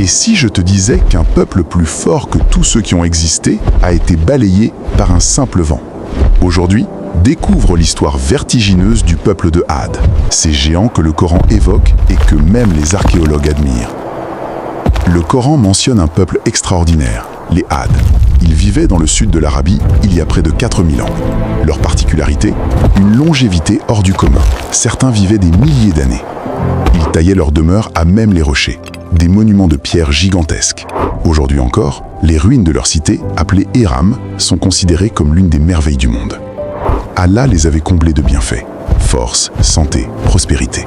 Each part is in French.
Et si je te disais qu'un peuple plus fort que tous ceux qui ont existé a été balayé par un simple vent? Aujourd'hui, découvre l'histoire vertigineuse du peuple de Ad, ces géants que le Coran évoque et que même les archéologues admirent. Le Coran mentionne un peuple extraordinaire, les Ad. Ils vivaient dans le sud de l'Arabie il y a près de 4000 ans. Leur particularité, une longévité hors du commun. Certains vivaient des milliers d'années. Ils taillaient leurs demeures à même les rochers, des monuments de pierre gigantesques. Aujourd'hui encore, les ruines de leur cité, appelées Éram, sont considérées comme l'une des merveilles du monde. Allah les avait comblés de bienfaits, force, santé, prospérité.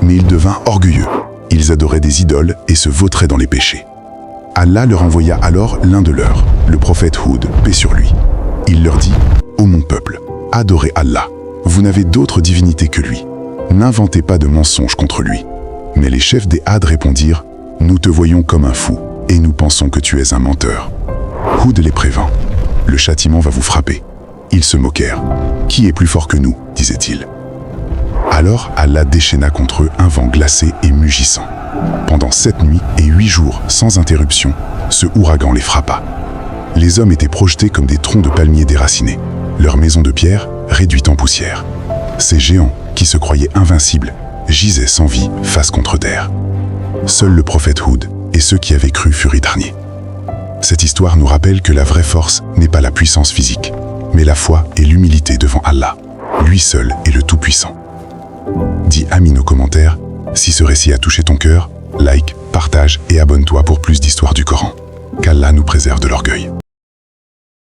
Mais ils devinrent orgueilleux. Ils adoraient des idoles et se vautraient dans les péchés. Allah leur envoya alors l'un de leurs, le prophète Houd, paix sur lui. Il leur dit « Ô mon peuple, adorez Allah. Vous n'avez d'autre divinité que lui. N'inventez pas de mensonges contre lui. » Mais les chefs des Had répondirent « Nous te voyons comme un fou, et nous pensons que tu es un menteur. » Houd les prévint « Le châtiment va vous frapper. » Ils se moquèrent. « Qui est plus fort que nous ?» disait-il. Alors Allah déchaîna contre eux un vent glacé et mugissant. Pendant 7 nuits et 8 jours, sans interruption, ce ouragan les frappa. Les hommes étaient projetés comme des troncs de palmiers déracinés, leur maison de pierre réduite en poussière. Ces géants, qui se croyaient invincibles, gisaient sans vie face contre terre. Seul le prophète Houd et ceux qui avaient cru furent épargnés. Cette histoire nous rappelle que la vraie force n'est pas la puissance physique, mais la foi et l'humilité devant Allah. Lui seul est le Tout-Puissant. Dis Amin aux commentaires. Si ce récit a touché ton cœur, like, partage et abonne-toi pour plus d'histoires du Coran. Qu'Allah nous préserve de l'orgueil.